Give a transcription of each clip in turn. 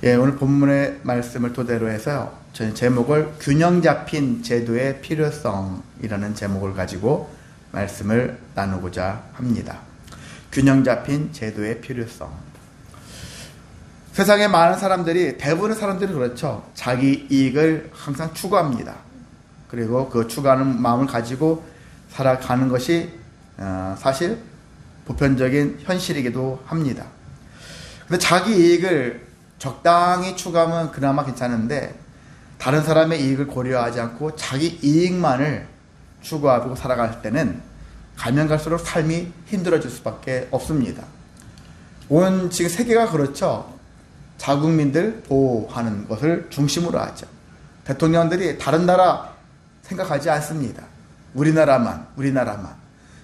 예, 오늘 본문의 말씀을 토대로 해서요, 저는 제목을 균형 잡힌 제도의 필요성이라는 제목을 가지고 말씀을 나누고자 합니다. 균형 잡힌 제도의 필요성. 세상에 많은 사람들이, 대부분의 사람들이 그렇죠. 자기 이익을 항상 추구합니다. 그리고 그 추구하는 마음을 가지고 살아가는 것이 사실 보편적인 현실이기도 합니다. 근데 자기 이익을 적당히 추구하면 그나마 괜찮은데, 다른 사람의 이익을 고려하지 않고 자기 이익만을 추구하고 살아갈 때는 가면 갈수록 삶이 힘들어질 수밖에 없습니다. 온 지금 세계가 그렇죠. 자국민들 보호하는 것을 중심으로 하죠. 대통령들이 다른 나라 생각하지 않습니다. 우리나라만.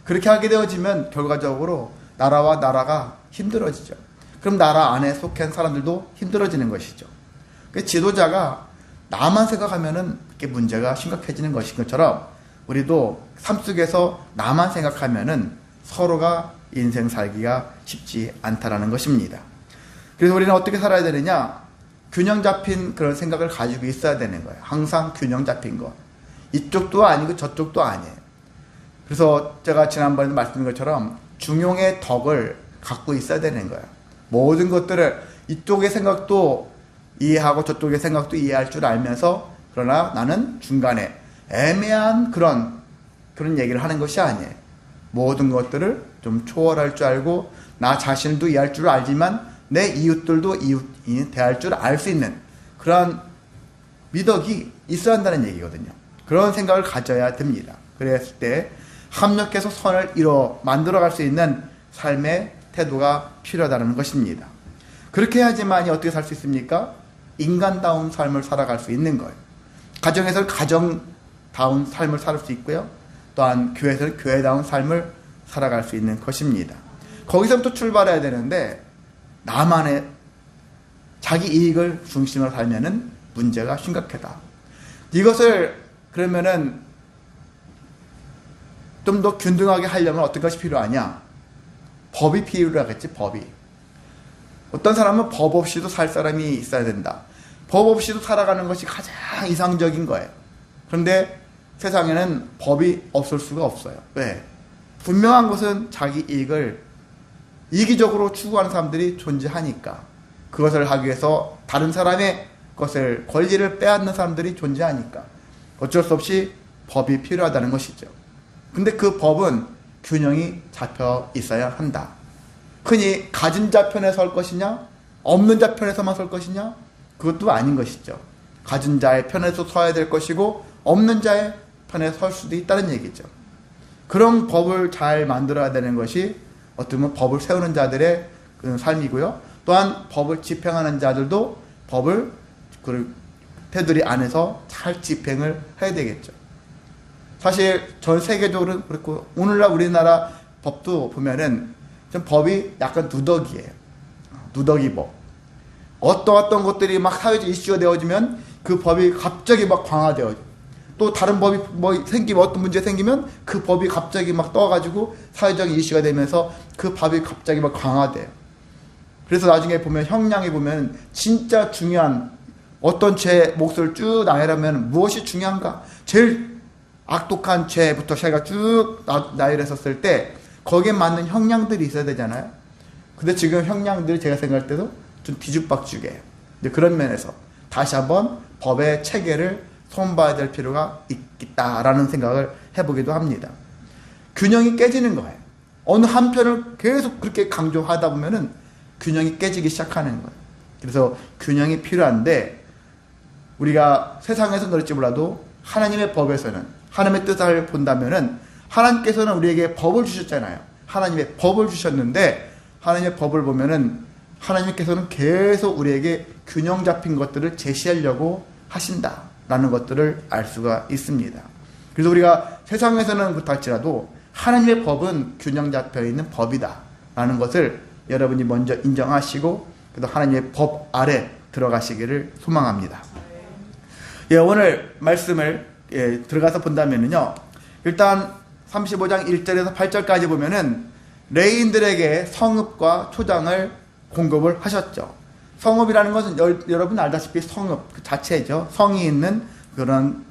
그렇게 하게 되어지면 결과적으로 나라와 나라가 힘들어지죠. 그럼 나라 안에 속한 사람들도 힘들어지는 것이죠. 그 지도자가 나만 생각하면은 그게 문제가 심각해지는 것인 것처럼, 우리도 삶 속에서 나만 생각하면은 서로가 인생 살기가 쉽지 않다라는 것입니다. 그래서 우리는 어떻게 살아야 되느냐? 균형 잡힌 그런 생각을 가지고 있어야 되는 거예요. 항상 균형 잡힌 거. 이쪽도 아니고 저쪽도 아니에요. 그래서 제가 지난번에도 말씀드린 것처럼 중용의 덕을 갖고 있어야 되는 거예요. 모든 것들을 이쪽의 생각도 이해하고 저쪽의 생각도 이해할 줄 알면서, 그러나 나는 중간에 애매한 그런 얘기를 하는 것이 아니에요. 모든 것들을 좀 초월할 줄 알고, 나 자신도 이해할 줄 알지만 내 이웃들도 이웃이 대할 줄 알 수 있는 그런 미덕이 있어야 한다는 얘기거든요. 그런 생각을 가져야 됩니다. 그랬을 때 합력해서 선을 만들어갈 수 있는 삶의 태도가 필요하다는 것입니다. 그렇게 해야지만이 어떻게 살 수 있습니까? 인간다운 삶을 살아갈 수 있는 거예요. 가정에서는 가정다운 삶을 살 수 있고요. 또한 교회에서는 교회다운 삶을 살아갈 수 있는 것입니다. 거기서부터 출발해야 되는데, 나만의 자기 이익을 중심으로 살면은 문제가 심각하다. 이것을 그러면은 좀 더 균등하게 하려면 어떤 것이 필요하냐? 법이 필요하겠지, 법이. 어떤 사람은 법 없이도 살 사람이 있어야 된다. 법 없이도 살아가는 것이 가장 이상적인 거예요. 그런데 세상에는 법이 없을 수가 없어요. 왜? 분명한 것은 자기 이익을 이기적으로 추구하는 사람들이 존재하니까, 그것을 하기 위해서 다른 사람의 것을, 권리를 빼앗는 사람들이 존재하니까 어쩔 수 없이 법이 필요하다는 것이죠. 근데 그 법은 균형이 잡혀 있어야 한다. 흔히 가진 자 편에 설 것이냐, 없는 자 편에서만 설 것이냐, 그것도 아닌 것이죠. 가진 자의 편에서 서야 될 것이고, 없는 자의 편에 설 수도 있다는 얘기죠. 그런 법을 잘 만들어야 되는 것이 어떻게 보면 법을 세우는 자들의 삶이고요. 또한 법을 집행하는 자들도 법을 그 테두리 안에서 잘 집행을 해야 되겠죠. 사실 전 세계적으로 그렇고, 오늘날 우리나라 법도 보면은 좀 법이 약간 누더기예요. 누더기 법. 어떤 것들이 막 사회적 이슈가 되어지면 그 법이 갑자기 막 강화되어져. 또 다른 법이 어떤 문제 생기면 그 법이 갑자기 막 떠가지고 사회적 이슈가 되면서 그 법이 갑자기 막 강화돼요. 그래서 나중에 보면 형량에 보면 진짜 중요한 어떤 죄 몫을 쭉 나열하면 무엇이 중요한가? 제일 악독한 죄부터 자기가 쭉 나열했었을 때 거기에 맞는 형량들이 있어야 되잖아요. 근데 지금 형량들이 제가 생각할 때도 좀 뒤죽박죽이에요. 그런 면에서 다시 한번 법의 체계를 손봐야 될 필요가 있다라는 생각을 해보기도 합니다. 균형이 깨지는 거예요. 어느 한편을 계속 그렇게 강조하다 보면은 균형이 깨지기 시작하는 거예요. 그래서 균형이 필요한데, 우리가 세상에서 그럴지 몰라도 하나님의 법에서는, 하나님의 뜻을 본다면은, 하나님께서는 우리에게 법을 주셨잖아요. 하나님의 법을 주셨는데, 하나님의 법을 보면은 하나님께서는 계속 우리에게 균형 잡힌 것들을 제시하려고 하신다라는 것들을 알 수가 있습니다. 그래서 우리가 세상에서는 그렇할지라도 하나님의 법은 균형 잡혀 있는 법이다라는 것을 여러분이 먼저 인정하시고, 그래서 하나님의 법 아래 들어가시기를 소망합니다. 예, 오늘 말씀을 들어가서 본다면은요, 일단 35장 1절에서 8절까지 보면은 레위인들에게 성읍과 초장을 공급을 하셨죠. 성읍이라는 것은 여러분 알다시피 성읍 그 자체죠. 성이 있는 그런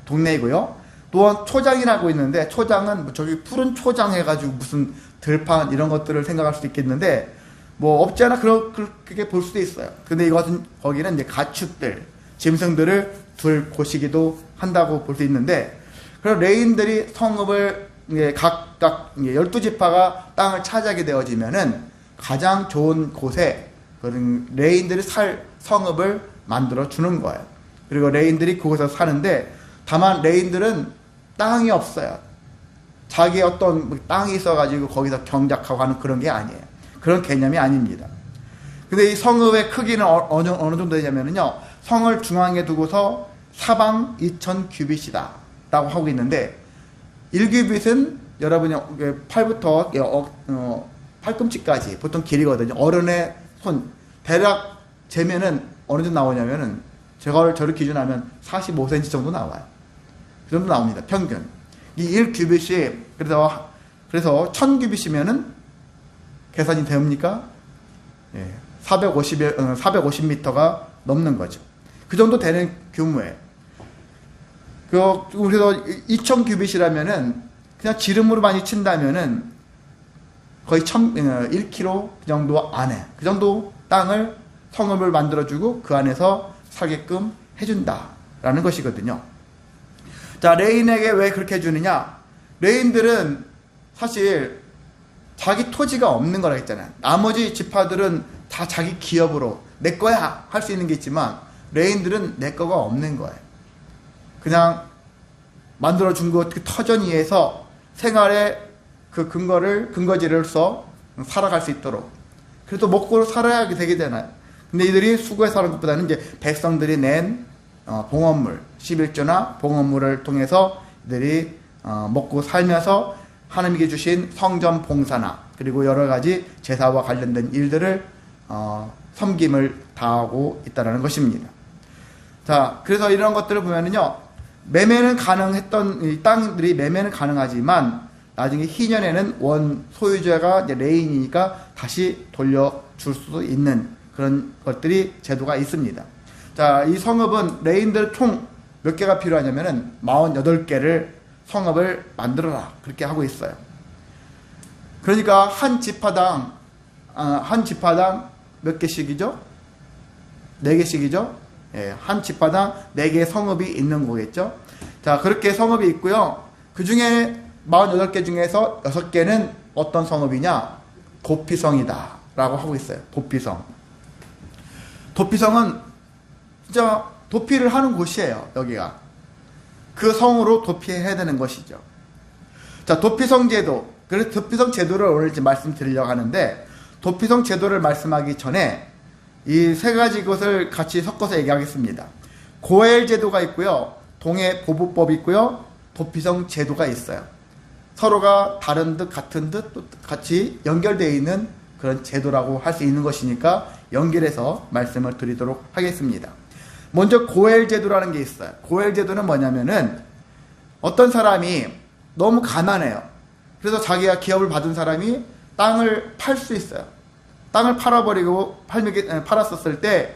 동네이고요. 또한 초장이라고 있는데, 초장은 저기 푸른 초장 해가지고 무슨 들판 이런 것들을 생각할 수도 있겠는데, 뭐 없지 않아 그렇게 볼 수도 있어요. 근데 이것은 거기는 이제 가축들, 짐승들을 둘 곳이기도 한다고 볼 수 있는데, 그럼 레인들이 성읍을 각각 12지파가 땅을 차지하게 되어지면은 가장 좋은 곳에 그런 레인들이 살 성읍을 만들어 주는 거예요. 그리고 레인들이 그곳에서 사는데, 다만 레인들은 땅이 없어요. 자기 어떤 땅이 있어가지고 거기서 경작하고 하는 그런 게 아니에요. 그런 개념이 아닙니다. 근데 이 성읍의 크기는 어느 정도 되냐면요, 성을 중앙에 두고서 사방 2000규빗이다 라고 하고 있는데, 1규빗은 여러분이 팔부터 팔꿈치까지 보통 길이거든요. 어른의 손 대략 재면은 어느 정도 나오냐면은, 제가 저를 기준하면 45cm 정도 나와요. 그 정도 나옵니다. 평균. 이 1규빗이 그래서 1000규빗이면은 계산이 됩니까? 예, 450m가 넘는 거죠. 그 정도 되는 규모에. 그래서 2000규빗이라면은 그냥 지름으로 많이 친다면은 거의 1km 정도 안에, 그 정도 땅을 성읍을 만들어주고 그 안에서 살게끔 해준다라는 것이거든요. 자, 레인에게 왜 그렇게 해주느냐? 레인들은 사실 자기 토지가 없는 거라 했잖아요. 나머지 지파들은 다 자기 기업으로 내 거야 할 수 있는 게 있지만, 레인들은 내 거가 없는 거예요. 그냥 만들어준 것 그 터전 위에서 생활의 그 근거지로서 살아갈 수 있도록, 그래도 먹고 살아야 되게 되나요? 근데 이들이 수고해 사는 것보다는 이제 백성들이 낸 봉헌물, 11조나 봉헌물을 통해서 이들이 먹고 살면서 하나님께 주신 성전 봉사나 그리고 여러 가지 제사와 관련된 일들을 섬김을 다하고 있다는 것입니다. 자, 그래서 이런 것들을 보면은요, 매매는 가능했던 이 땅들이 매매는 가능하지만 나중에 희년에는 원 소유자가 이제 레인이니까 다시 돌려줄 수도 있는 그런 것들이 제도가 있습니다. 자, 이 성읍은 레인들 총 몇 개가 필요하냐면은 48개를 성읍을 만들어라 그렇게 하고 있어요. 그러니까 한 지파당 몇 개씩이죠? 4개씩이죠? 예, 한 지파당 4개의 성읍이 있는 거겠죠? 자, 그렇게 성읍이 있고요. 그 중에 48개 중에서 6개는 어떤 성읍이냐? 도피성이다 라고 하고 있어요. 도피성. 도피성은 진짜 도피를 하는 곳이에요. 여기가. 그 성으로 도피해야 되는 것이죠. 자, 도피성 제도. 그래서 도피성 제도를 오늘 이제 말씀드리려고 하는데, 도피성 제도를 말씀하기 전에 이 3가지 것을 같이 섞어서 얘기하겠습니다. 고엘 제도가 있고요. 동해 보부법이 있고요. 도피성 제도가 있어요. 서로가 다른 듯 같은 듯 또 같이 연결되어 있는 그런 제도라고 할 수 있는 것이니까 연결해서 말씀을 드리도록 하겠습니다. 먼저 고엘 제도라는 게 있어요. 고엘 제도는 뭐냐면은, 어떤 사람이 너무 가난해요. 그래서 자기가 기업을 받은 사람이 땅을 팔 수 있어요. 땅을 팔았었을 때,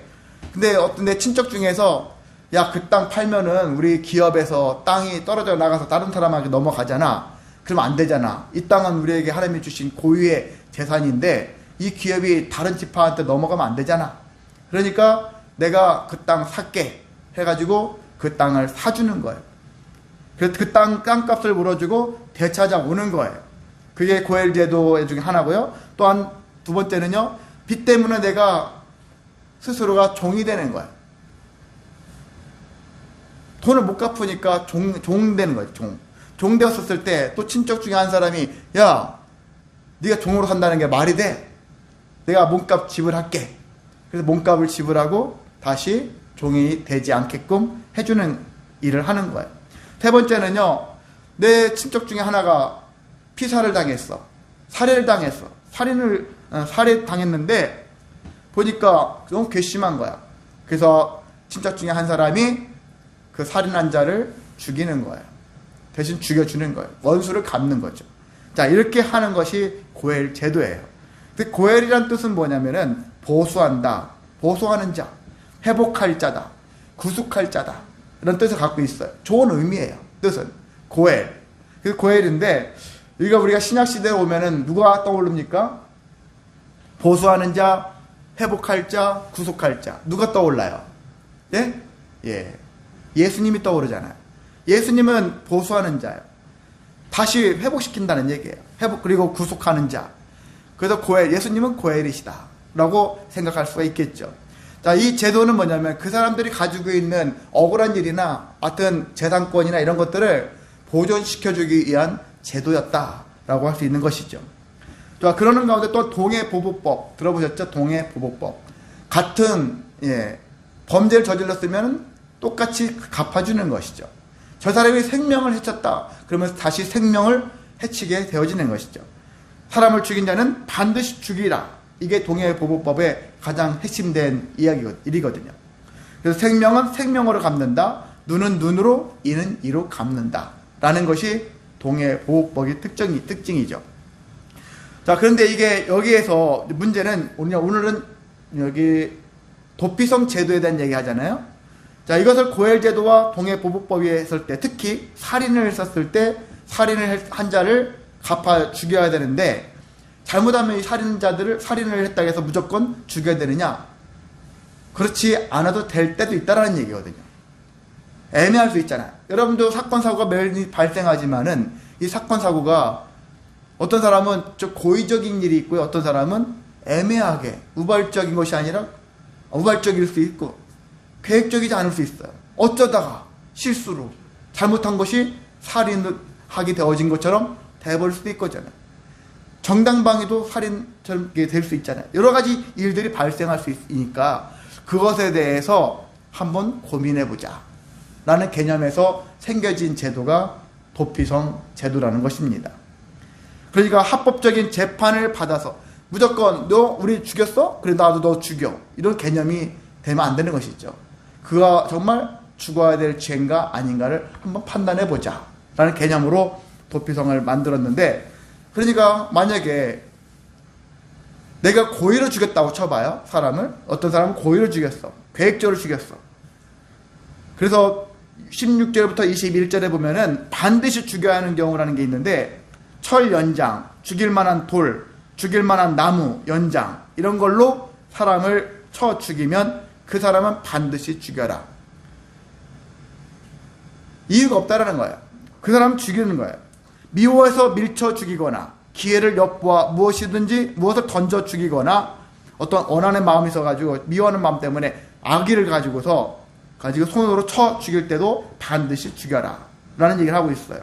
근데 어떤 내 친척 중에서, 야, 그 땅 팔면은 우리 기업에서 땅이 떨어져 나가서 다른 사람에게 넘어가잖아. 그러면 안 되잖아. 이 땅은 우리에게 하나님이 주신 고유의 재산인데 이 기업이 다른 지파한테 넘어가면 안 되잖아. 그러니까 내가 그 땅 살게 해가지고 그 땅을 사주는 거예요. 그래서 그 땅값을 물어주고 되찾아오는 거예요. 그게 고엘 제도 중에 하나고요. 또한 2번째는요, 빚 때문에 내가 스스로가 종이 되는 거예요. 돈을 못 갚으니까 종 되는 거예요. 종 되었을 때 또 친척 중에 한 사람이, 야, 네가 종으로 산다는 게 말이 돼? 내가 몸값 지불할게. 그래서 몸값을 지불하고 다시 종이 되지 않게끔 해주는 일을 하는 거예요. 3번째는요, 내 친척 중에 하나가 피살을 당했어. 살해를 당했어. 살해당했는데 보니까 너무 괘씸한 거야. 그래서 친척 중에 한 사람이 그 살인한 자를 죽이는 거예요. 대신 죽여주는 거예요. 원수를 갚는 거죠. 자, 이렇게 하는 것이 고엘 제도예요. 근데 고엘이란 뜻은 뭐냐면은 보수한다, 보수하는 자, 회복할 자다, 구속할 자다, 이런 뜻을 갖고 있어요. 좋은 의미예요. 뜻은 고엘. 그 고엘인데, 우리가 신약시대에 오면은 누가 떠오릅니까? 보수하는 자, 회복할 자, 구속할 자. 누가 떠올라요? 예? 예. 예수님이 떠오르잖아요. 예수님은 보수하는 자예요. 다시 회복시킨다는 얘기예요. 회복, 그리고 구속하는 자. 그래서 고엘, 예수님은 고엘이시다 라고 생각할 수가 있겠죠. 자, 이 제도는 뭐냐면 그 사람들이 가지고 있는 억울한 일이나 어떤 재산권이나 이런 것들을 보존시켜주기 위한 제도였다라고 할 수 있는 것이죠. 자, 그러는 가운데 또 동해보복법 들어보셨죠? 동해보복법. 같은 범죄를 저질렀으면 똑같이 갚아주는 것이죠. 저 사람이 생명을 해쳤다. 그러면 다시 생명을 해치게 되어지는 것이죠. 사람을 죽인 자는 반드시 죽이라. 이게 동해보복법의 가장 핵심된 일이거든요. 그래서 생명은 생명으로 갚는다. 눈은 눈으로, 이는 이로 갚는다. 라는 것이 동해보복법의 특징이죠. 자, 그런데 이게 여기에서 문제는 오늘은 여기 도피성 제도에 대한 얘기 하잖아요. 자, 이것을 고엘 제도와 동해보복법이 했을 때, 특히 살인을 했었을 때 살인을 한 자를 갚아 죽여야 되는데, 잘못하면 이 살인을 했다고 해서 무조건 죽여야 되느냐? 그렇지 않아도 될 때도 있다라는 얘기거든요. 애매할 수 있잖아요. 여러분도 사건 사고가 매일 발생하지만은 이 사건 사고가 어떤 사람은 좀 고의적인 일이 있고요. 어떤 사람은 애매하게 우발적인 것이 아니라 우발적일 수 있고 계획적이지 않을 수 있어요. 어쩌다가 실수로 잘못한 것이 살인하게 되어진 것처럼 돼버릴 수도 있거든요. 정당방위도 살인처럼 될 수 있잖아요. 여러 가지 일들이 발생할 수 있으니까 그것에 대해서 한번 고민해보자 라는 개념에서 생겨진 제도가 도피성 제도라는 것입니다. 그러니까 합법적인 재판을 받아서 무조건 너 우리 죽였어? 그래 나도 너 죽여. 이런 개념이 되면 안 되는 것이죠. 그가 정말 죽어야 될 죄인가 아닌가를 한번 판단해보자 라는 개념으로 도피성을 만들었는데, 그러니까 만약에 내가 고의로 죽였다고 쳐봐요. 사람을. 어떤 사람은 고의로 죽였어. 계획적으로 죽였어. 그래서 16절부터 21절에 보면은 반드시 죽여야 하는 경우라는 게 있는데, 철 연장, 죽일 만한 돌, 죽일 만한 나무 연장, 이런 걸로 사람을 쳐 죽이면 그 사람은 반드시 죽여라. 이유가 없다라는 거예요. 그 사람은 죽이는 거예요. 미워해서 밀쳐 죽이거나 기회를 엿보아 무엇을 던져 죽이거나 어떤 원하는 마음이 있어가지고 미워하는 마음 때문에 악의를 가지고 손으로 쳐 죽일 때도 반드시 죽여라 라는 얘기를 하고 있어요.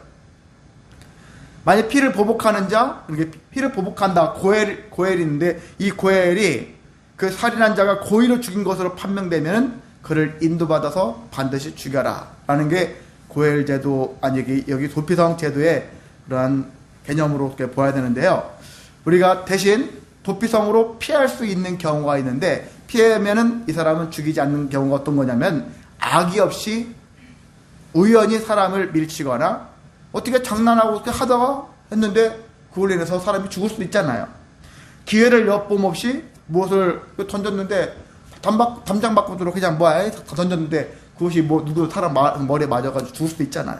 만약 피를 보복하는 자, 피를 보복한다, 고엘인데 이 고엘이 그 살인한 자가 고의로 죽인 것으로 판명되면 그를 인도받아서 반드시 죽여라 라는 게 고엘 제도, 여기 도피성 제도의 그러한 개념으로 보아야 되는데요. 우리가 대신 도피성으로 피할 수 있는 경우가 있는데, 피하면은 이 사람은 죽이지 않는 경우가 어떤 거냐면, 악의 없이 우연히 사람을 밀치거나 어떻게 장난하고 하다가 했는데 그걸로 인해서 사람이 죽을 수도 있잖아요. 기회를 엿봄 없이 무엇을 던졌는데 담장 바꾸도록 그냥 던졌는데 그것이 누구 사람 머리에 맞아가지고 죽을 수도 있잖아요.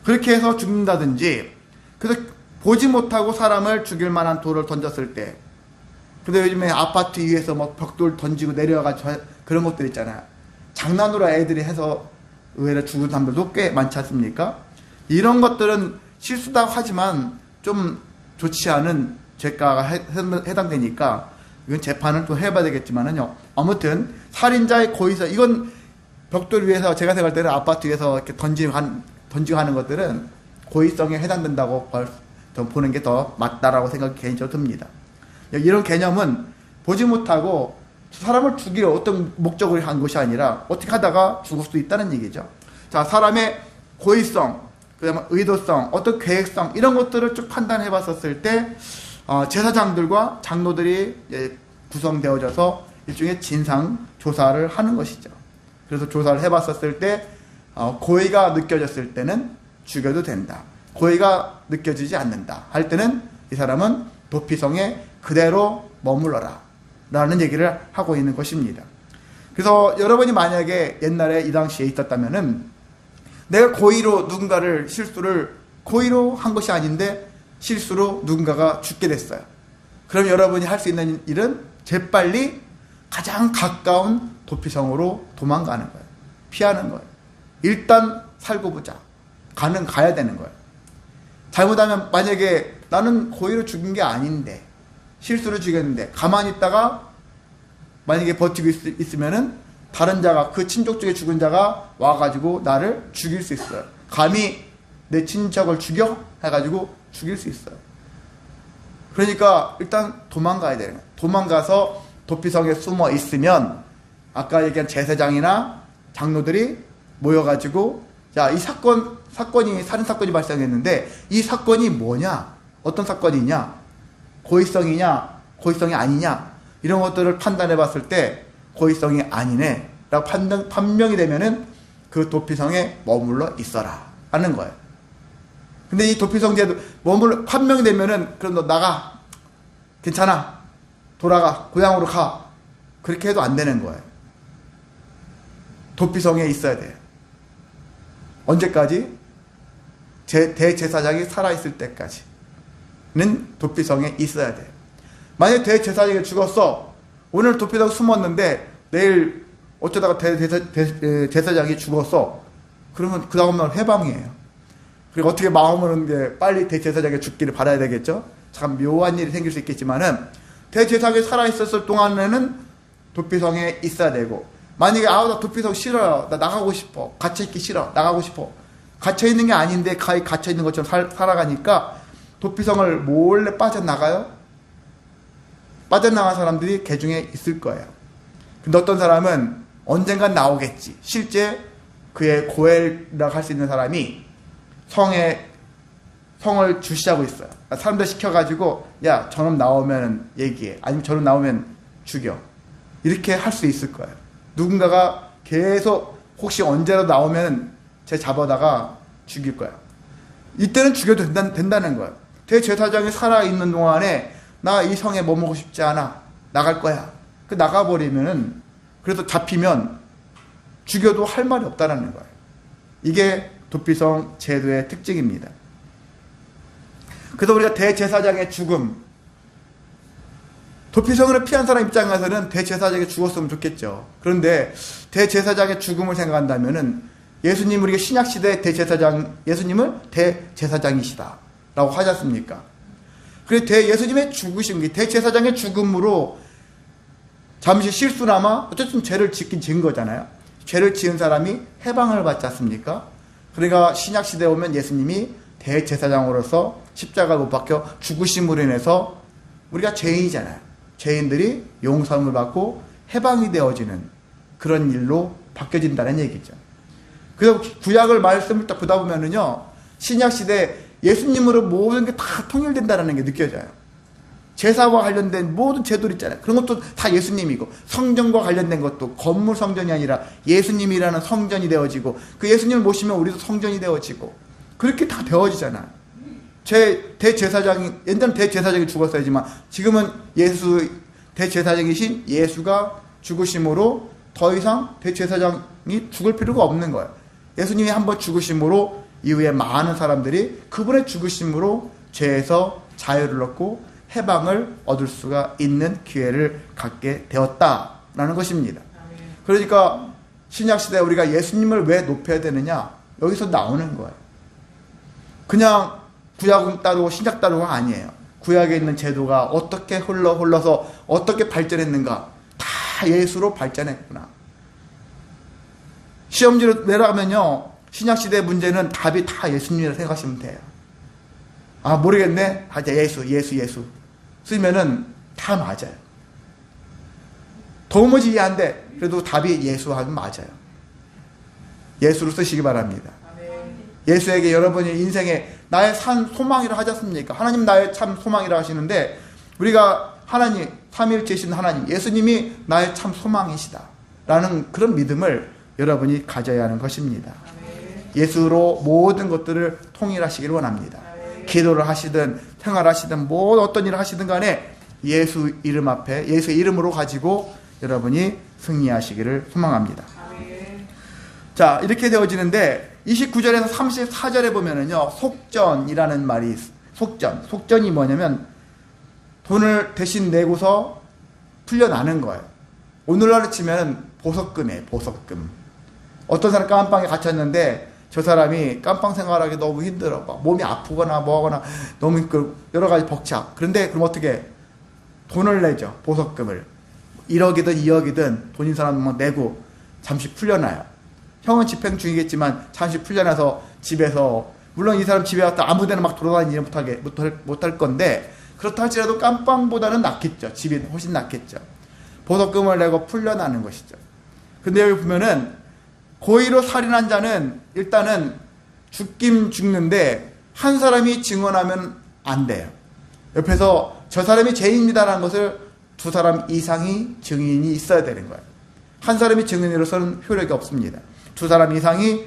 그렇게 해서 죽는다든지, 그래서 보지 못하고 사람을 죽일 만한 돌을 던졌을 때, 근데 요즘에 아파트 위에서 벽돌 던지고 내려가지고 그런 것들 있잖아요. 장난으로 애들이 해서 의외로 죽은 사람들도 꽤 많지 않습니까? 이런 것들은 실수다 하지만 좀 좋지 않은 죄가가 해당되니까 이건 재판을 또 해봐야 되겠지만은요. 아무튼 살인자의 고의성, 이건 벽돌 위에서, 제가 생각할 때는 아파트 위에서 이렇게 던지고 하는 것들은 고의성에 해당된다고 보는 게 더 맞다라고 생각이 개인적으로 듭니다. 이런 개념은 보지 못하고 사람을 죽이려 어떤 목적으로 한 것이 아니라 어떻게 하다가 죽을 수도 있다는 얘기죠. 자, 사람의 고의성, 그다음에 의도성, 어떤 계획성, 이런 것들을 쭉 판단해 봤었을 때 제사장들과 장로들이 구성되어져서 일종의 진상 조사를 하는 것이죠. 그래서 조사를 해 봤었을 때 고의가 느껴졌을 때는 죽여도 된다. 고의가 느껴지지 않는다 할 때는 이 사람은 도피성에 그대로 머물러라 라는 얘기를 하고 있는 것입니다. 그래서 여러분이 만약에 옛날에 이 당시에 있었다면은 내가 고의로 누군가를 실수를 고의로 한 것이 아닌데 실수로 누군가가 죽게 됐어요. 그럼 여러분이 할 수 있는 일은 재빨리 가장 가까운 도피성으로 도망가는 거예요. 피하는 거예요. 일단 살고 보자. 가야 되는 거예요. 잘못하면 만약에 나는 고의로 죽인 게 아닌데 실수로 죽였는데 가만히 있다가 만약에 버티고 있으면은 다른 자가 그 친족 중에 죽은 자가 와가지고 나를 죽일 수 있어요. 감히 내 친척을 죽여? 해가지고 죽일 수 있어요. 그러니까 일단 도망가야 돼요. 도망가서 도피성에 숨어 있으면 아까 얘기한 제사장이나 장로들이 모여가지고 자, 이 살인사건이 발생했는데 이 사건이 뭐냐? 어떤 사건이냐? 고의성이냐? 고의성이 아니냐? 이런 것들을 판단해 봤을 때 고의성이 아니네 라고 판명이 되면은 그 도피성에 머물러 있어라 하는 거예요. 근데 이 도피성제도 판명이 되면은 그럼 너 나가. 괜찮아. 돌아가. 고향으로 가. 그렇게 해도 안 되는 거예요. 도피성에 있어야 돼요. 언제까지? 대제사장이 살아있을 때까지는 도피성에 있어야 돼요. 만약 대제사장이 죽었어. 오늘 도피성에 숨었는데 내일 어쩌다가 대제사장이 죽었어. 그러면 그 다음날 해방이에요. 그리고 어떻게 마음으로는 게 빨리 대제사장이 죽기를 바라야 되겠죠? 참 묘한 일이 생길 수 있겠지만은 대제사장이 살아있었을 동안에는 도피성에 있어야 되고 만약에 나 도피성 싫어요. 나 나가고 싶어. 갇혀있기 싫어. 나가고 싶어. 갇혀있는 게 아닌데 거의 갇혀있는 것처럼 살아가니까 도피성을 몰래 빠져나가요? 빠져나간 사람들이 개중에 있을 거예요. 근데 어떤 사람은 언젠간 나오겠지. 실제 그의 고엘이라고 할 수 있는 사람이 성을 주시하고 있어요. 사람들 시켜가지고 야 저놈 나오면 얘기해. 아니면 저놈 나오면 죽여. 이렇게 할 수 있을 거예요. 누군가가 계속 혹시 언제라도 나오면 쟤 잡아다가 죽일 거야. 이때는 죽여도 된다는 거예요. 대제사장이 살아있는 동안에 나 이 성에 머물고 싶지 않아. 나갈 거야. 그 나가버리면은 그래서 잡히면 죽여도 할 말이 없다라는 거예요. 이게 도피성 제도의 특징입니다. 그래서 우리가 대제사장의 죽음, 도피성을 피한 사람 입장에서는 대제사장이 죽었으면 좋겠죠. 그런데 대제사장의 죽음을 생각한다면은 예수님 우리가 신약시대 예수님을 대제사장이시다 라고 하지 않습니까? 그래서 예수님의 죽으심, 대제사장의 죽음으로 잠시 실수나마 어쨌든 죄를 지은 거잖아요. 죄를 지은 사람이 해방을 받지 않습니까? 그러니까 신약시대에 오면 예수님이 대제사장으로서 십자가를 못 박혀 죽으심으로 인해서 우리가 죄인이잖아요. 죄인들이 용서함을 받고 해방이 되어지는 그런 일로 바뀌어진다는 얘기죠. 그래서 구약을 말씀을 딱 보다 보면은요, 신약시대 예수님으로 모든 게 다 통일된다는 게 느껴져요. 제사와 관련된 모든 제도들 있잖아요. 그런 것도 다 예수님이고, 성전과 관련된 것도 건물 성전이 아니라 예수님이라는 성전이 되어지고, 그 예수님을 모시면 우리도 성전이 되어지고, 그렇게 다 되어지잖아요. 옛날엔 대제사장이 죽었어야지만, 지금은 대제사장이신 예수가 죽으심으로 더 이상 대제사장이 죽을 필요가 없는 거예요. 예수님이 한번 죽으심으로 이후에 많은 사람들이 그분의 죽으심으로 죄에서 자유를 얻고 해방을 얻을 수가 있는 기회를 갖게 되었다라는 것입니다. 그러니까 신약시대에 우리가 예수님을 왜 높여야 되느냐? 여기서 나오는 거예요. 그냥 구약은 따르고 신약 따르고가 아니에요. 구약에 있는 제도가 어떻게 흘러서 어떻게 발전했는가? 다 예수로 발전했구나. 시험지로 내려가면요, 신약시대의 문제는 답이 다 예수님이라고 생각하시면 돼요. 아, 모르겠네? 예수. 쓰면은 다 맞아요. 도무지 이해 안 돼. 그래도 답이 예수 하면 맞아요. 예수로 쓰시기 바랍니다. 예수에게 여러분이 인생에 나의 산 소망이라 하지 않습니까? 하나님 나의 참 소망이라 하시는데, 우리가 하나님, 삼위일체이신 하나님, 예수님이 나의 참 소망이시다 라는 그런 믿음을 여러분이 가져야 하는 것입니다. 예수로 모든 것들을 통일하시기를 원합니다. 기도를 하시든 생활하시든 어떤 일을 하시든 간에 예수 이름 앞에 예수 이름으로 가지고 여러분이 승리하시기를 소망합니다. 자, 이렇게 되어지는데 29절에서 34절에 보면은요, 속전이라는 말이 속전이 뭐냐면 돈을 대신 내고서 풀려나는 거예요. 오늘날로 치면 보석금이에요. 보석금. 어떤 사람 깜빵에 갇혔는데 저 사람이 깜빵 생활하기 너무 힘들어. 막 몸이 아프거나 뭐하거나 너무 여러 가지 벅차. 그런데 그럼 어떻게 돈을 내죠. 보석금을. 1억이든 2억이든 돈인 사람은 내고 잠시 풀려나요. 형은 집행 중이겠지만 잠시 풀려나서 집에서, 물론 이 사람 집에 왔다 아무데나 막 돌아다니지 못할 건데, 그렇다 할지라도 깜빵보다는 낫겠죠. 집이 훨씬 낫겠죠. 보석금을 내고 풀려나는 것이죠. 근데 여기 보면은 고의로 살인한 자는 일단은 죽긴 죽는데 한 사람이 증언하면 안 돼요. 옆에서 저 사람이 죄인이다라는 것을 두 사람 이상이 증인이 있어야 되는 거예요. 한 사람이 증인으로서는 효력이 없습니다. 두 사람 이상이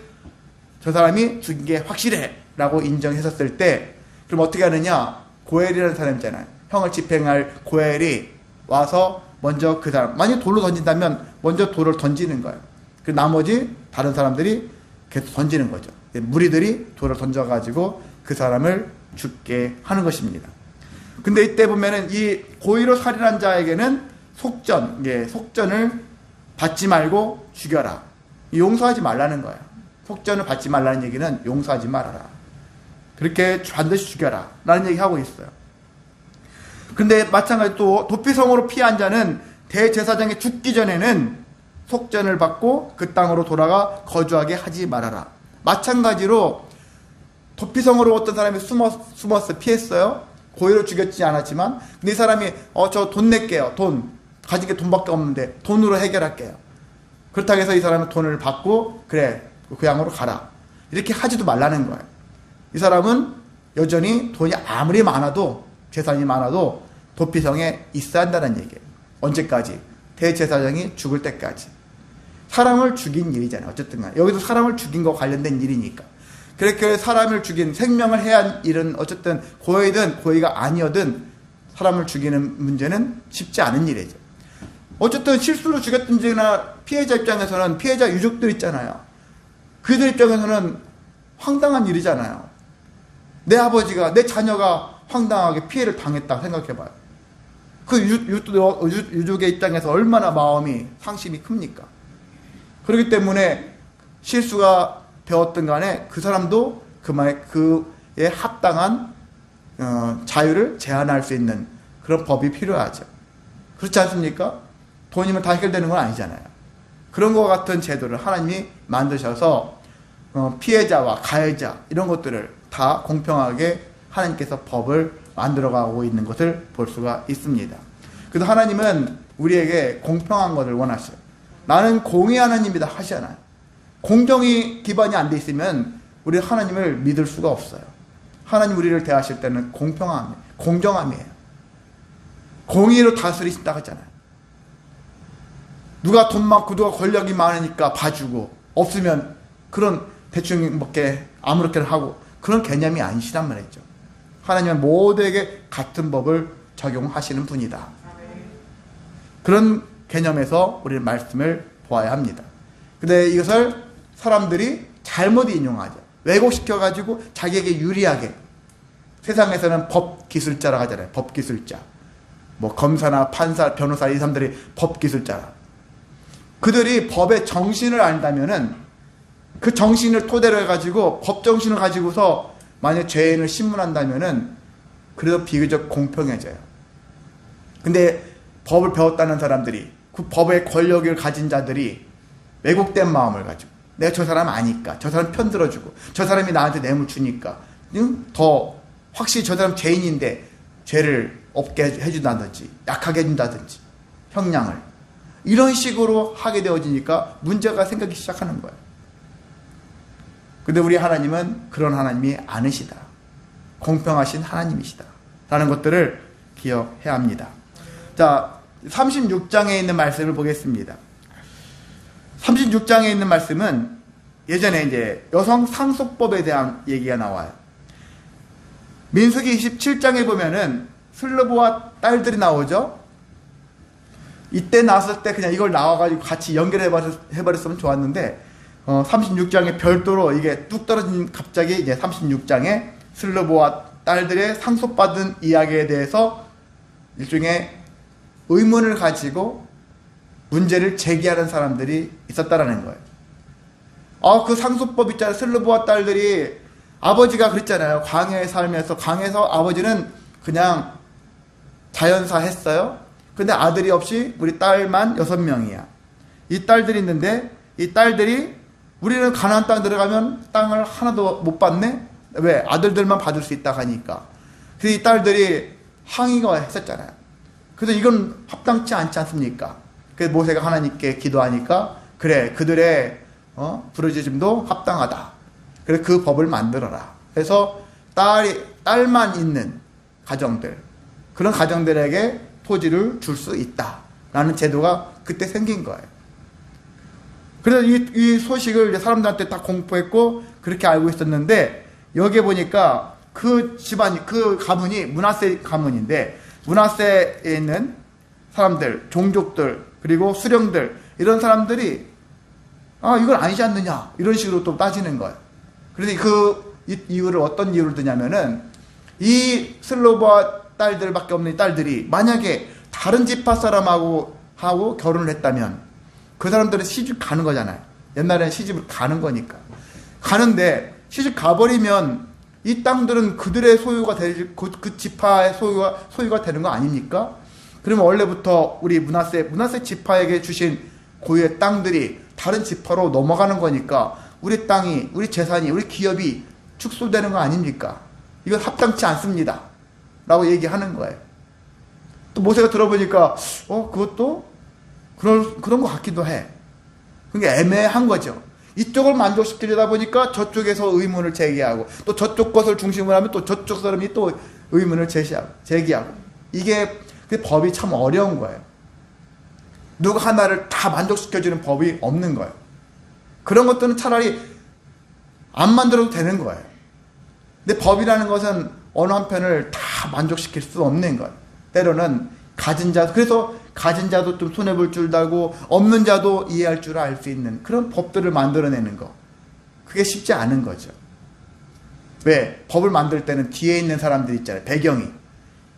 저 사람이 죽인 게 확실해 라고 인정했었을 때, 그럼 어떻게 하느냐? 고엘이라는 사람 있잖아요. 형을 집행할 고엘이 와서 먼저 그 사람, 만약 돌로 던진다면 먼저 돌을 던지는 거예요. 그 나머지 다른 사람들이 계속 던지는 거죠. 무리들이 돌을 던져가지고 그 사람을 죽게 하는 것입니다. 근데 이때 보면은 이 고의로 살인한 자에게는 속전을 받지 말고 죽여라. 용서하지 말라는 거예요. 속전을 받지 말라는 얘기는 용서하지 말아라. 그렇게 반드시 죽여라. 라는 얘기 하고 있어요. 근데 마찬가지로 또 도피성으로 피한 자는 대제사장이 죽기 전에는 속전을 받고 그 땅으로 돌아가 거주하게 하지 말아라. 마찬가지로 도피성으로 어떤 사람이 숨었어. 피했어요. 고의로 죽였지 않았지만, 근데 이 사람이 저 돈 낼게요. 가진 게 돈밖에 없는데 돈으로 해결할게요. 그렇다고 해서 이 사람은 돈을 받고 그래 고향으로 가라. 이렇게 하지도 말라는 거예요. 이 사람은 여전히 돈이 아무리 많아도, 재산이 많아도 도피성에 있어야 한다는 얘기예요. 언제까지? 대제사장이 죽을 때까지. 사람을 죽인 일이잖아요. 어쨌든 간에. 여기도 사람을 죽인 거 관련된 일이니까. 그렇게 사람을 죽인, 생명을 해한 일은 어쨌든 고의든 고의가 아니어든 사람을 죽이는 문제는 쉽지 않은 일이죠. 어쨌든 실수로 죽였든지나 피해자 입장에서는, 피해자 유족들 있잖아요. 그들 입장에서는 황당한 일이잖아요. 내 아버지가, 내 자녀가 황당하게 피해를 당했다 생각해봐요. 그 유족의 입장에서 얼마나 마음이, 상심이 큽니까? 그렇기 때문에 실수가 되었든 간에 그 사람도 그에 합당한 자유를 제한할 수 있는 그런 법이 필요하죠. 그렇지 않습니까? 돈이면 다 해결되는 건 아니잖아요. 그런 것 같은 제도를 하나님이 만드셔서 피해자와 가해자 이런 것들을 다 공평하게 하나님께서 법을 만들어가고 있는 것을 볼 수가 있습니다. 그래서 하나님은 우리에게 공평한 것을 원하셔요. 나는 공의 하나님이다 하시잖아요. 공정이 기반이 안 돼 있으면 우리 하나님을 믿을 수가 없어요. 하나님 우리를 대하실 때는 공정함이에요. 공의로 다스리신다고 했잖아요. 누가 돈 많고 누가 권력이 많으니까 봐주고, 없으면 그런 대충 먹게 아무렇게나 하고, 그런 개념이 아니시단 말이죠. 하나님은 모두에게 같은 법을 적용하시는 분이다. 그런 개념에서 우리는 말씀을 보아야 합니다. 근데 이것을 사람들이 잘못 인용하죠. 왜곡시켜가지고 자기에게 유리하게. 세상에서는 법기술자라고 하잖아요. 법기술자. 뭐 검사나 판사, 변호사 이 사람들이 법기술자라. 그들이 법의 정신을 안다면은 그 정신을 토대로 해가지고 법 정신을 가지고서 만약 죄인을 신문한다면은 그래도 비교적 공평해져요. 근데 법을 배웠다는 사람들이, 그 법의 권력을 가진 자들이 왜곡된 마음을 가지고, 내가 저 사람 아니까, 저 사람 편 들어주고, 저 사람이 나한테 뇌물 주니까 더 확실히 저 사람 죄인인데 죄를 없게 해준다든지 약하게 해준다든지 형량을 이런 식으로 하게 되어지니까 문제가 생기기 시작하는 거예요. 근데 우리 하나님은 그런 하나님이 아니시다. 공평하신 하나님이시다. 라는 것들을 기억해야 합니다. 자, 36장에 있는 말씀을 보겠습니다. 36장에 있는 말씀은 예전에 이제 여성 상속법에 대한 얘기가 나와요. 민수기 27장에 보면은 슬르보아 딸들이 나오죠. 이때 나왔을 때 그냥 이걸 나와가지고 같이 연결해버렸으면 좋았는데 36장에 별도로 이게 뚝 떨어진 갑자기 이제 36장에 슬르보아 딸들의 상속받은 이야기에 대해서 일종의 의문을 가지고 문제를 제기하는 사람들이 있었다라는 거예요. 그 상속법 있잖아요. 슬르보아 딸들이 아버지가 그랬잖아요. 광야에 살면서 광야에서 아버지는 그냥 자연사 했어요. 근데 아들이 없이 우리 딸만 6명이야. 이 딸들이 있는데 이 딸들이 우리는 가나안 땅 들어가면 땅을 하나도 못 받네? 왜? 아들들만 받을 수 있다 하니까. 그래서 이 딸들이 항의가 했었잖아요. 그래서 이건 합당치 않지 않습니까? 그래서 모세가 하나님께 기도하니까 그래 그들의 부르짖음도 합당하다. 그래서 그 법을 만들어라. 그래서 딸만 있는 가정들, 그런 가정들에게 토지를 줄 수 있다라는 제도가 그때 생긴 거예요. 그래서 이 소식을 사람들한테 다 공포했고 그렇게 알고 있었는데 여기에 보니까 그 집안, 그 가문이 므낫세 가문인데 므낫세에 있는 사람들, 종족들, 그리고 수령들 이런 사람들이 이건 아니지 않느냐 이런 식으로 또 따지는 거예요. 그래서 그 이유를 어떤 이유를 드냐면은 이 슬로보아 딸들밖에 없는 딸들이 만약에 다른 지파 사람하고 결혼을 했다면 그 사람들은 시집 가는 거잖아요. 옛날에는 시집을 가는 거니까. 가는데 시집 가버리면 이 땅들은 그들의 소유가 그 지파의 소유가 되는 거 아닙니까? 그러면 원래부터 우리 므낫세 지파에게 주신 고유의 땅들이 다른 지파로 넘어가는 거니까 우리 땅이, 우리 재산이, 우리 기업이 축소되는 거 아닙니까? 이건 합당치 않습니다. 라고 얘기하는 거예요. 또 모세가 들어보니까 그것도 그런 것 같기도 해. 그게 애매한 거죠. 이쪽을 만족시키려다 보니까 저쪽에서 의문을 제기하고 또 저쪽 것을 중심으로 하면 또 저쪽 사람이 또 의문을 제기하고 이게 그 법이 참 어려운 거예요. 누구 하나를 다 만족시켜주는 법이 없는 거예요. 그런 것들은 차라리 안 만들어도 되는 거예요. 근데 법이라는 것은 어느 한편을 다 만족시킬 수 없는 거예요. 때로는 그래서 가진 자도 좀 손해볼 줄 알고 없는 자도 이해할 줄 알 수 있는 그런 법들을 만들어내는 거. 그게 쉽지 않은 거죠. 왜? 법을 만들 때는 뒤에 있는 사람들 있잖아요. 배경이.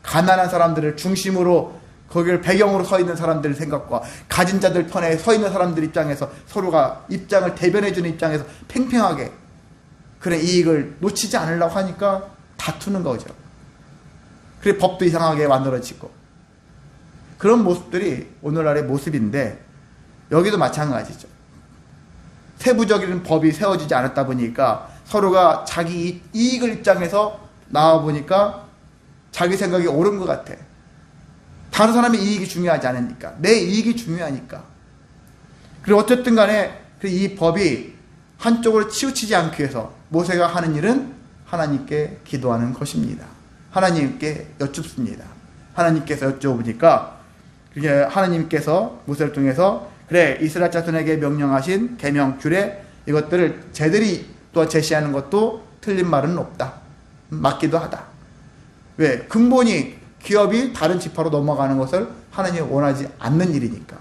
가난한 사람들을 중심으로 거기를 배경으로 서 있는 사람들 생각과 가진 자들 편에 서 있는 사람들 입장에서 서로가 입장을 대변해주는 입장에서 팽팽하게 그런 이익을 놓치지 않으려고 하니까 다투는 거죠. 그래서 법도 이상하게 만들어지고 그런 모습들이 오늘날의 모습인데 여기도 마찬가지죠. 세부적인 법이 세워지지 않았다 보니까 서로가 자기 이익을 입장에서 나와 보니까 자기 생각이 옳은 것 같아. 다른 사람의 이익이 중요하지 않으니까. 내 이익이 중요하니까. 그리고 어쨌든 간에 이 법이 한쪽으로 치우치지 않기 위해서 모세가 하는 일은 하나님께 기도하는 것입니다. 하나님께 여쭙습니다. 하나님께서 여쭤보니까 하나님께서 모세를 통해서 그래 이스라엘 자손에게 명령하신 계명 규례 이것들을 제들이 또 제시하는 것도 틀린 말은 없다. 맞기도 하다. 왜? 근본이 기업이 다른 지파로 넘어가는 것을 하나님이 원하지 않는 일이니까.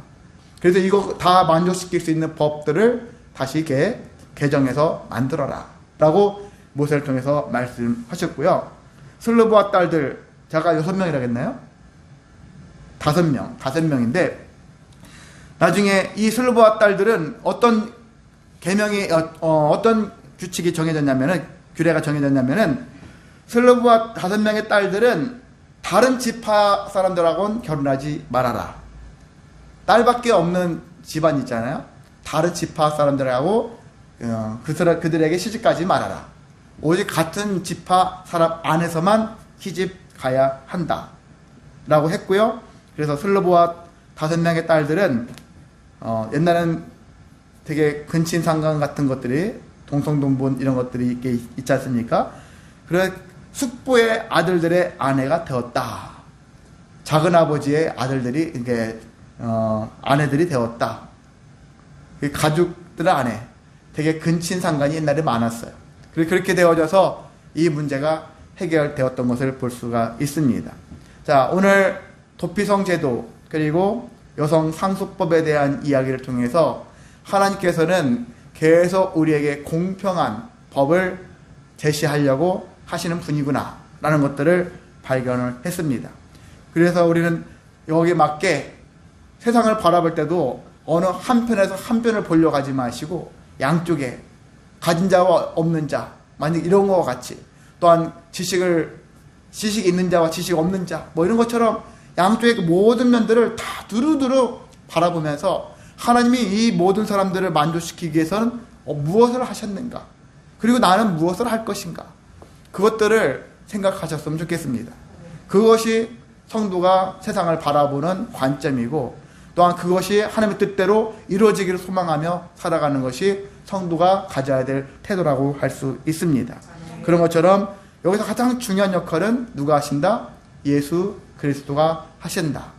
그래서 이거 다 만족시킬 수 있는 법들을 다시 개정해서 만들어라 라고 모세를 통해서 말씀하셨고요. 슬르보아 딸들 제가 6명이라고 했나요? 5명인데 나중에 이 슬르보아 딸들은 어떤 계명이 어떤 규칙이 정해졌냐면은 규례가 정해졌냐면은 슬르보아 5명의 딸들은 다른 지파 사람들하고는 결혼하지 말아라. 딸밖에 없는 집안 있잖아요. 다른 지파 사람들하고 그들에게 시집가지 말아라. 오직 같은 지파 사람 안에서만 시집 가야 한다. 라고 했고요. 그래서 슬르보아 5명의 딸들은 옛날엔 되게 근친상간 같은 것들이 동성동본 이런 것들이 있지 않습니까? 그래서 숙부의 아들들의 아내가 되었다. 작은 아버지의 아들들이 이게 아내들이 되었다. 가족들의 아내, 되게 근친상간이 옛날에 많았어요. 그렇게 되어져서 이 문제가 해결되었던 것을 볼 수가 있습니다. 자, 오늘 도피성 제도 그리고 여성 상속법에 대한 이야기를 통해서 하나님께서는 계속 우리에게 공평한 법을 제시하려고 하시는 분이구나 라는 것들을 발견을 했습니다. 그래서 우리는 여기에 맞게 세상을 바라볼 때도 어느 한편에서 한편을 보려고 하지 마시고 양쪽에 가진 자와 없는 자, 만약 이런 것과 같이 또한 지식이 있는 자와 지식 없는 자, 뭐 이런 것처럼 양쪽의 그 모든 면들을 다 두루두루 바라보면서 하나님이 이 모든 사람들을 만족시키기 위해서는 무엇을 하셨는가, 그리고 나는 무엇을 할 것인가, 그것들을 생각하셨으면 좋겠습니다. 그것이 성도가 세상을 바라보는 관점이고, 또한 그것이 하나님의 뜻대로 이루어지기를 소망하며 살아가는 것이 성도가 가져야 될 태도라고 할 수 있습니다. 그런 것처럼 여기서 가장 중요한 역할은 누가 하신다? 예수 그리스도가 하신다.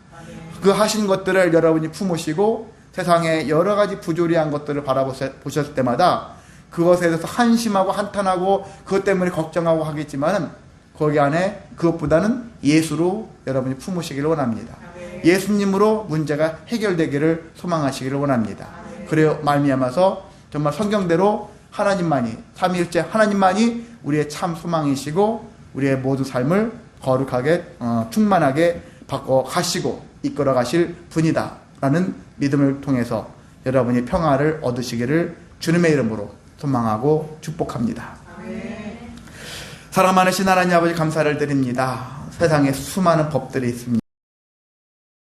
그 하신 것들을 여러분이 품으시고 세상에 여러 가지 부조리한 것들을 바라보셨을 때마다 그것에 대해서 한심하고 한탄하고 그것 때문에 걱정하고 하겠지만은 거기 안에 그것보다는 예수로 여러분이 품으시기를 원합니다. 예수님으로 문제가 해결되기를 소망하시기를 원합니다. 그래요 말미암아서 정말 성경대로 하나님만이, 삼위일체 하나님만이 우리의 참 소망이시고 우리의 모든 삶을 거룩하게 충만하게 바꿔 가시고 이끌어 가실 분이다 라는 믿음을 통해서 여러분이 평화를 얻으시기를 주님의 이름으로 소망하고 축복합니다. 사랑 많으신 하나님 아버지 감사를 드립니다. 세상에 수많은 법들이 있습니다.